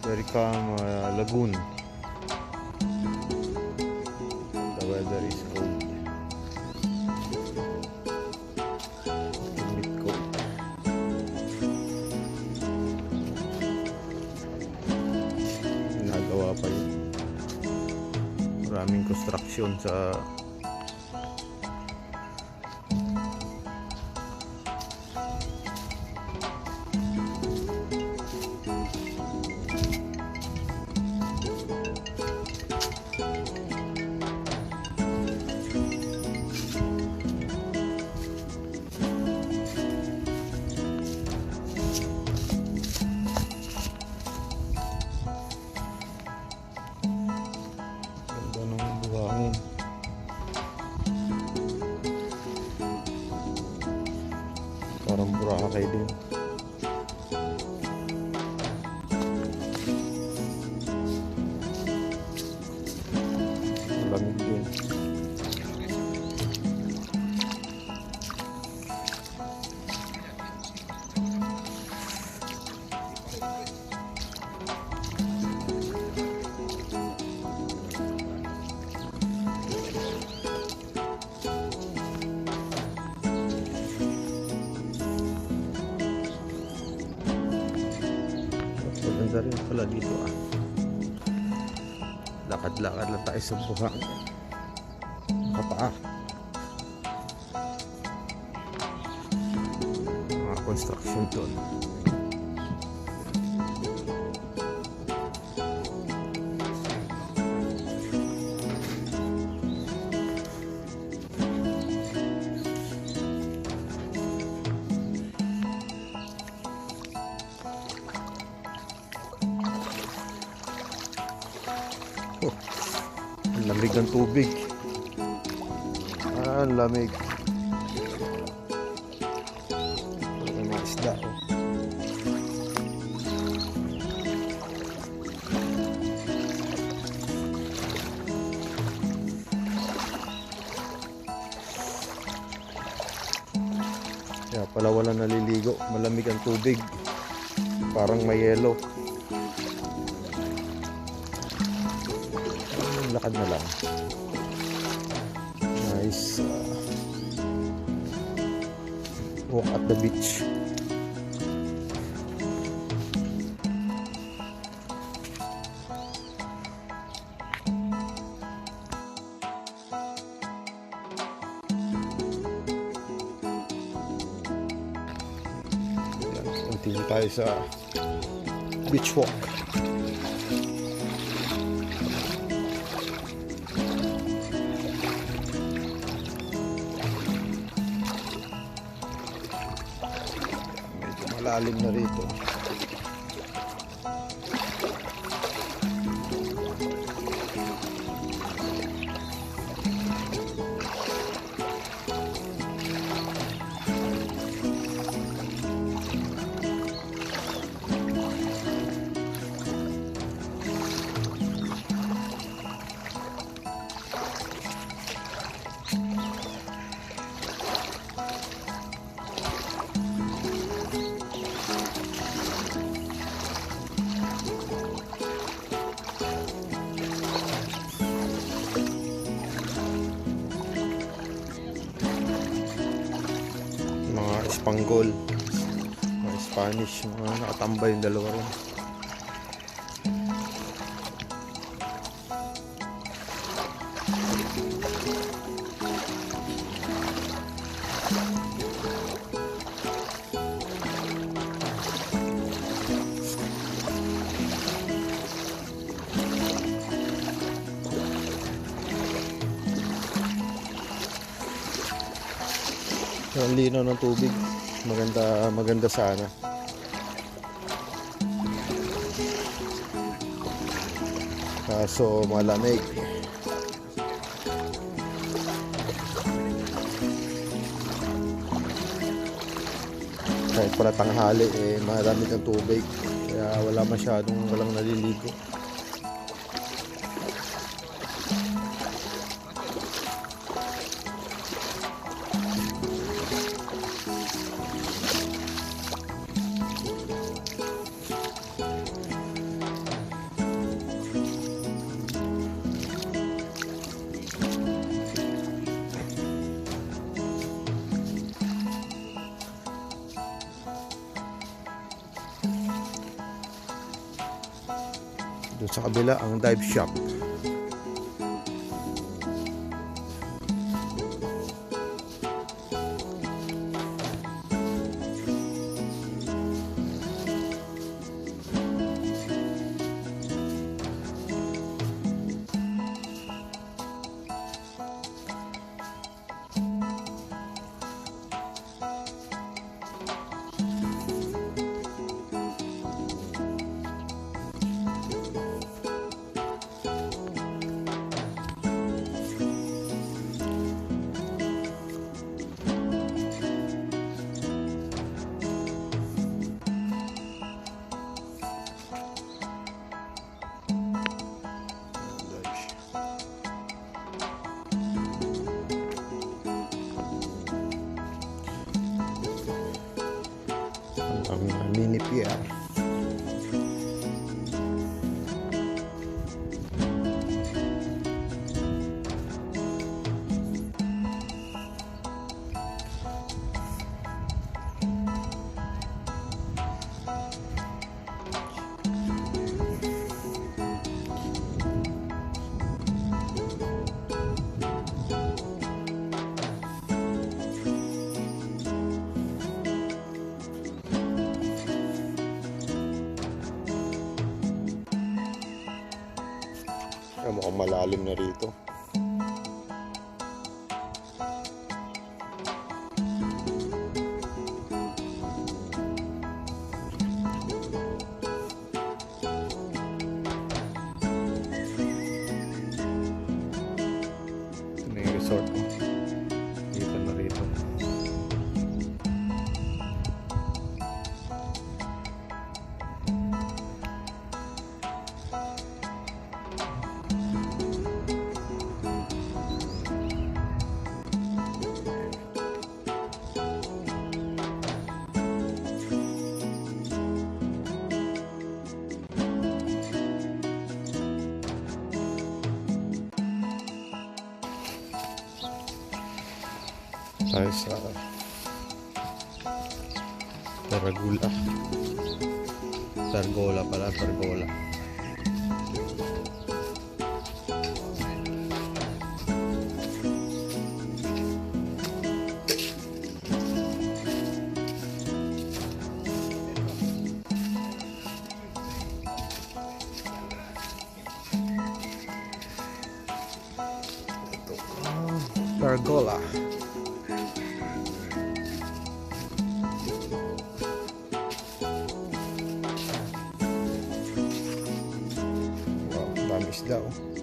Very calm lagoon. The weather is cold. A bit cold. Nagawa pa yun. Maraming construction sa buhangin. Parang Boracay din. Lamig din. Maganda rin pala dito lakad-lakad lang tayo sa buhangin. Nakapaa. Mga construction doon. Oh, ang lamig ng tubig. Ang lamig. May mga isda. Kaya pala wala naliligo. Malamig ang tubig. Parang may yelo. Lakad na lang. Nice walk at the beach. Continue tayo sa beach walk. Malalim na rito. Spanggol, mga Spanish, mga nakatambay yung dalawa rin. Ang linaw ng tubig. Maganda sana. kaso malamig. Kahit pala tanghali malamig ang tubig, kaya walang naliligo. Doon sa kabila ang dive shop. Ang mini pier. Mukhang malalim na rito. Ito na yung resort ko. Dito na rito. Tayo sa Pergola pala, Pergola. Ito, Pergola. Isda, oh.